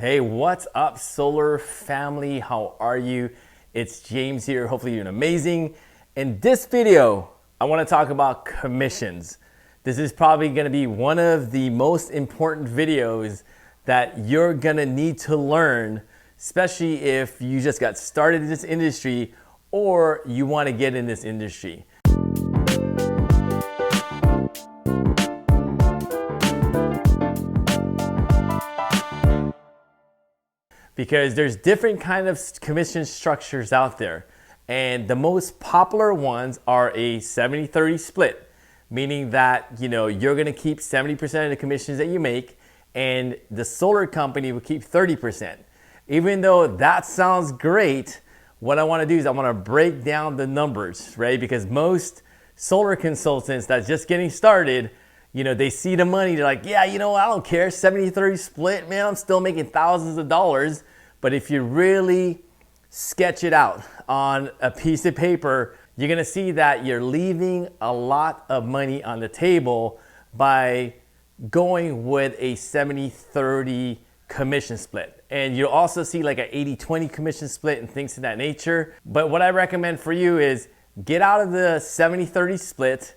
Hey, what's up, solar family? How are you? It's James here. Hopefully you're doing amazing. In this video, I want to talk about commissions. This is probably going to be one of the most important videos that you're going to need to learn, especially if you just got started in this industry or you want to get in this industry. Because there's different kind of commission structures out there. And the most popular ones are a 70-30 split, meaning that, you're gonna keep 70% of the commissions that you make and the solar company will keep 30%. Even though that sounds great, what I wanna do is I wanna break down the numbers, right? Because most solar consultants that's just getting started, they see the money, they're like, yeah, I don't care, 70-30 split, man, I'm still making thousands of dollars. But if you really sketch it out on a piece of paper, you're gonna see that you're leaving a lot of money on the table by going with a 70-30 commission split. And you'll also see like an 80-20 commission split and things of that nature. But what I recommend for you is get out of the 70-30 split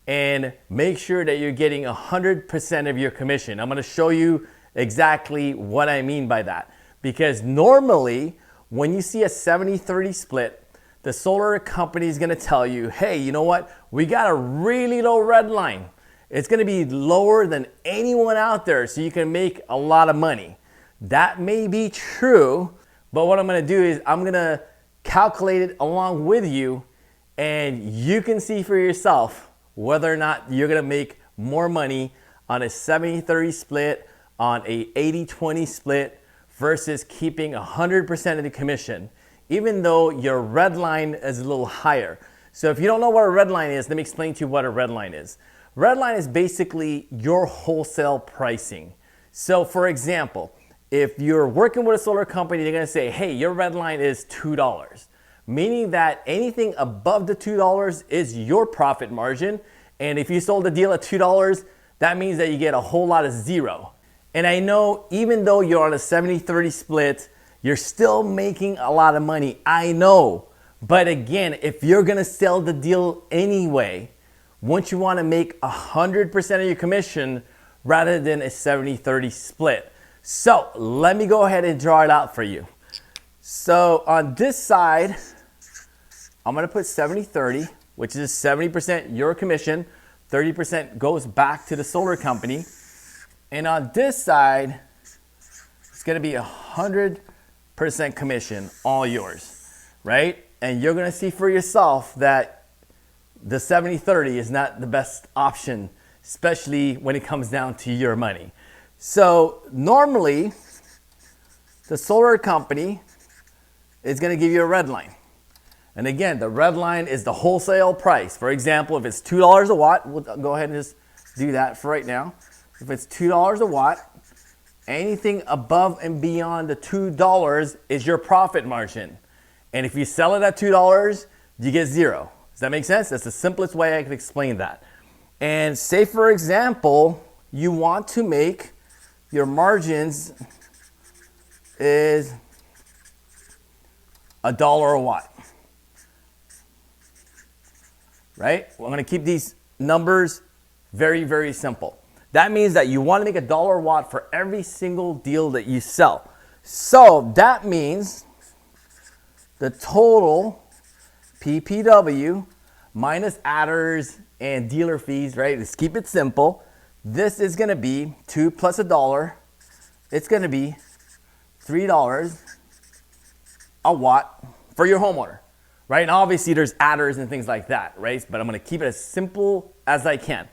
and make sure that you're getting 100% of your commission. I'm gonna show you exactly what I mean by that. Because normally, when you see a 70-30 split, the solar company is gonna tell you, hey, you know what? We got a really low red line. It's gonna be lower than anyone out there, so you can make a lot of money. That may be true, but what I'm gonna do is I'm gonna calculate it along with you, and you can see for yourself whether or not you're gonna make more money on a 70-30 split, on a 80-20 split, versus keeping 100% of the commission, even though your red line is a little higher. So if you don't know what a red line is, let me explain to you what a red line is. Red line is basically your wholesale pricing. So for example, if you're working with a solar company, they're gonna say, hey, your red line is $2, meaning that anything above the $2 is your profit margin. And if you sold a deal at $2, that means that you get a whole lot of zero. And I know even though you're on a 70-30 split, you're still making a lot of money. I know. But again, if you're gonna sell the deal anyway, won't you wanna make 100% of your commission rather than a 70-30 split? So let me go ahead and draw it out for you. So on this side, I'm gonna put 70-30, which is 70% your commission, 30% goes back to the solar company. And on this side, it's gonna be 100% commission, all yours, right? And you're gonna see for yourself that the 70-30 is not the best option, especially when it comes down to your money. So normally, the solar company is gonna give you a red line. And again, the red line is the wholesale price. For example, if it's $2 a watt, we'll go ahead and just do that for right now. If it's $2 a watt, anything above and beyond the $2 is your profit margin. And if you sell it at $2, you get zero. Does that make sense? That's the simplest way I can explain that. And say, for example, you want to make your margins is $1 a watt. Right? Well, I'm going to keep these numbers very, very simple. That means that you want to make $1 a watt for every single deal that you sell. So that means the total PPW minus adders and dealer fees, right? Let's keep it simple. This is going to be 2 plus $1. It's going to be $3 a watt for your homeowner, right? And obviously there's adders and things like that, right? But I'm going to keep it as simple as I can.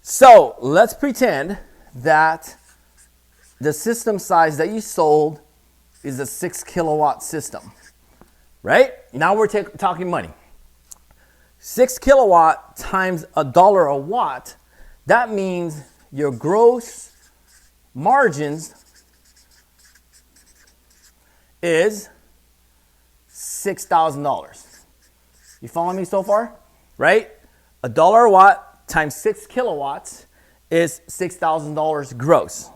So let's pretend that the system size that you sold is a 6 kilowatt system, right? Now we're talking money. 6 kilowatt times $1 a watt, that means your gross margins is $6,000. You following me so far? Right? $1 a watt times 6 kilowatts is $6,000 gross.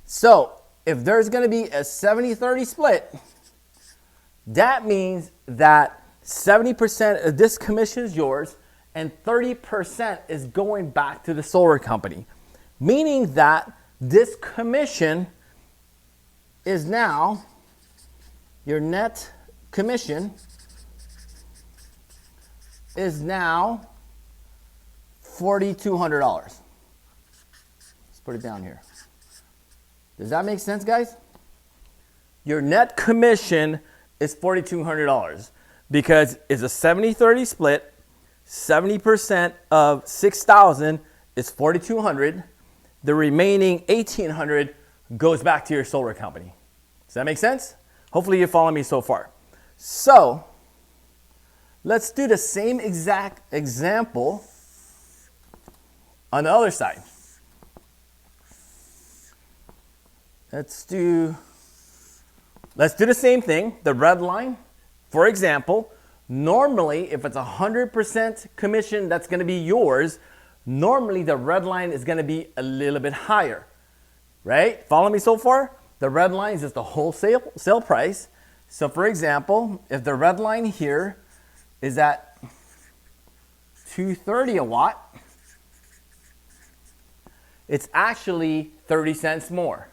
So if there's going to be a 70-30 split, that means that 70% of this commission is yours and 30% is going back to the solar company. Meaning that this commission is now, your net commission is now $4,200. Let's put it down here. Does that make sense, guys? Your net commission is $4,200 because it's a 70-30 split. 70% of 6,000 is $4,200. The remaining $1,800 goes back to your solar company. Does that make sense? Hopefully you follow me so far. So let's do the same exact example on the other side. Let's do the same thing. The red line, for example, normally if it's 100% commission that's going to be yours, normally the red line is going to be a little bit higher, right? Follow me so far? The red line is just the wholesale sale price. So for example, if the red line here is at $230 a watt, it's actually 30 cents more.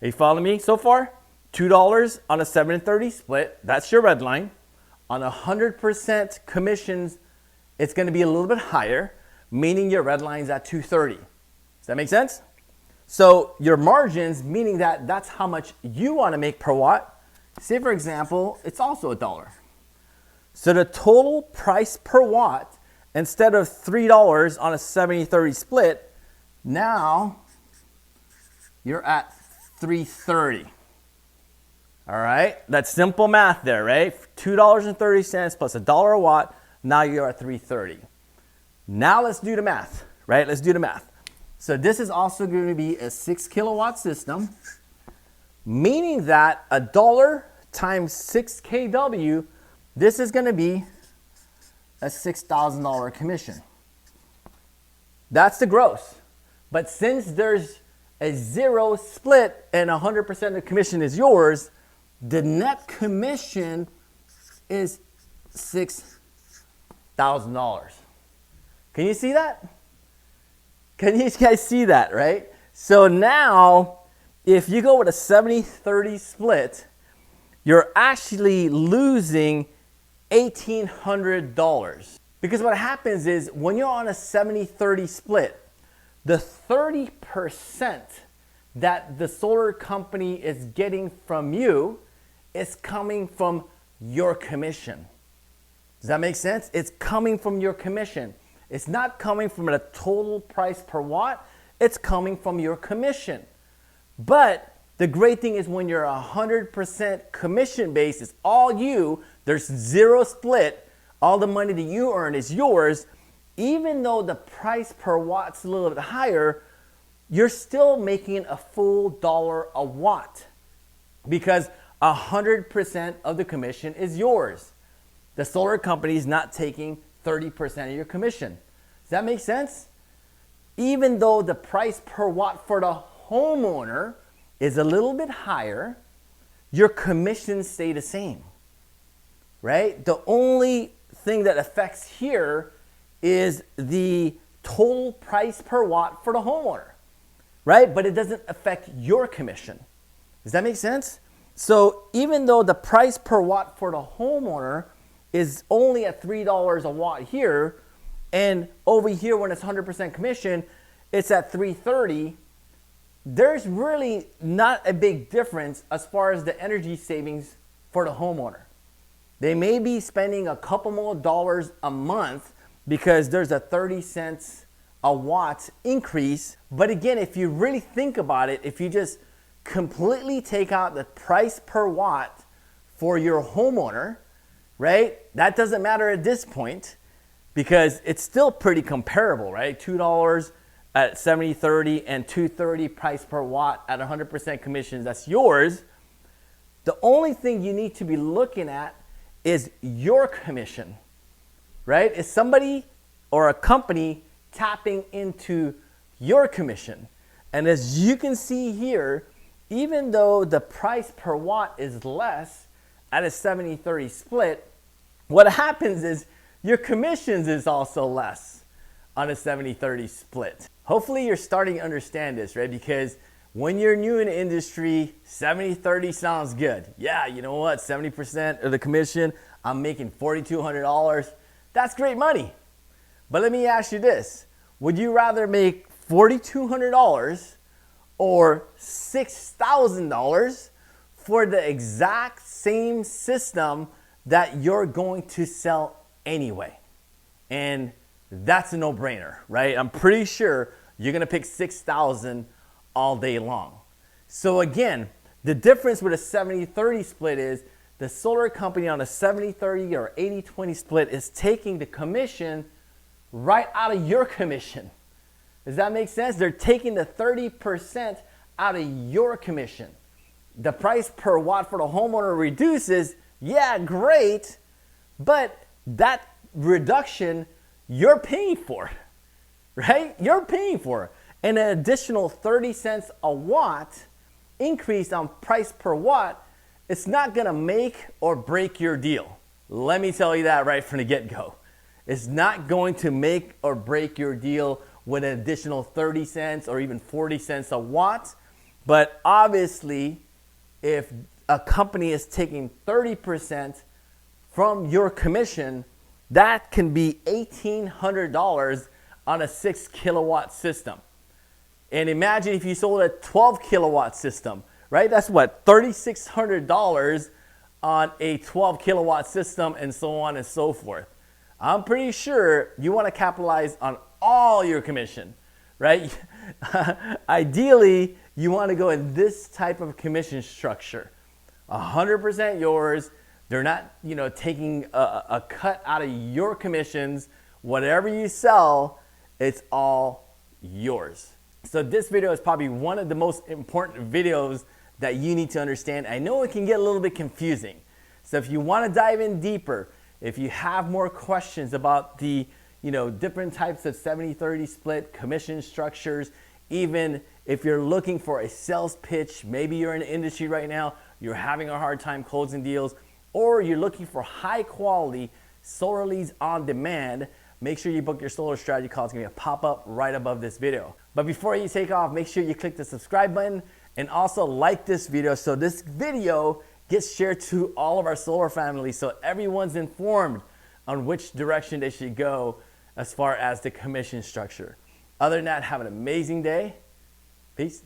Are you following me so far? $2 on a 7-30 split, that's your red line. On 100% commissions, it's going to be a little bit higher, meaning your red line is at $230. Does that make sense? So your margins, meaning that that's how much you want to make per watt. Say for example, it's also $1. So the total price per watt, instead of $3 on a 70-30 split, now you're at $3.30. All right, that's simple math there, right? $2.30 plus $1 a watt, now you're at $3.30. Now let's do the math, right? Let's do the math. So this is also going to be a 6 kilowatt system, meaning that $1 times 6 kW, this is going to be a $6,000 commission. That's the gross. But since there's a 0 split and 100% of the commission is yours, the net commission is $6,000. Can you see that? Can you guys see that, right? So now, if you go with a 70-30 split, you're actually losing $1,800. Because what happens is when you're on a 70-30 split, the 30% that the solar company is getting from you is coming from your commission. Does that make sense? It's coming from your commission. It's not coming from the total price per watt. It's coming from your commission. But the great thing is when you're 100% commission based, it's all you, there's 0 split, all the money that you earn is yours. Even though the price per watt's a little bit higher, you're still making a full $1 a watt because 100% of the commission is yours. The solar company is not taking 30% of your commission. Does that make sense? Even though the price per watt for the homeowner is a little bit higher, your commissions stay the same, right? The only thing that affects here is the total price per watt for the homeowner, right? But it doesn't affect your commission. Does that make sense? So even though the price per watt for the homeowner is only at $3 a watt here, and over here when it's 100% commission, it's at $3.30, there's really not a big difference as far as the energy savings for the homeowner. They may be spending a couple more dollars a month because there's a 30 cents a watt increase. But again, if you really think about it, if you just completely take out the price per watt for your homeowner, right? That doesn't matter at this point because it's still pretty comparable, right? $2 at 70-30 and $2.30 price per watt at 100% commissions, that's yours. The only thing you need to be looking at is your commission, right? Is somebody or a company tapping into your commission? And as you can see here, even though the price per watt is less at a 70-30 split, what happens is your commissions is also less on a 70-30 split. Hopefully you're starting to understand this, right? Because when you're new in the industry, 70-30 sounds good. Yeah, you know what? 70% of the commission, I'm making $4,200. That's great money. But let me ask you this. Would you rather make $4,200 or $6,000 for the exact same system that you're going to sell anyway? And that's a no-brainer, right? I'm pretty sure you're gonna pick $6,000 all day long. So again, the difference with a 70-30 split is the solar company on a 70-30 or 80-20 split is taking the commission right out of your commission. Does that make sense? They're taking the 30% out of your commission. The price per watt for the homeowner reduces, yeah, great, but that reduction you're paying for, right? You're paying for. And an additional 30 cents a watt increase on price per watt, it's not gonna make or break your deal. Let me tell you that right from the get-go. It's not going to make or break your deal with an additional 30 cents or even 40 cents a watt. But obviously, if a company is taking 30% from your commission, that can be $1,800 on a 6 kilowatt system. And imagine if you sold a 12 kilowatt system, right? That's what, $3,600 on a 12 kilowatt system, and so on and so forth. I'm pretty sure you want to capitalize on all your commission, right? Ideally, you want to go in this type of commission structure. 100% yours. They're not, taking a cut out of your commissions. Whatever you sell, it's all yours. So this video is probably one of the most important videos that you need to understand. I know it can get a little bit confusing. So if you want to dive in deeper, if you have more questions about the different types of 70-30 split commission structures, even if you're looking for a sales pitch, maybe you're in the industry right now, you're having a hard time closing deals, or you're looking for high quality solar leads on demand, make sure you book your solar strategy call. It's gonna be a pop-up right above this video. But before you take off, make sure you click the subscribe button and also like this video so this video gets shared to all of our solar family so everyone's informed on which direction they should go as far as the commission structure. Other than that, have an amazing day. Peace.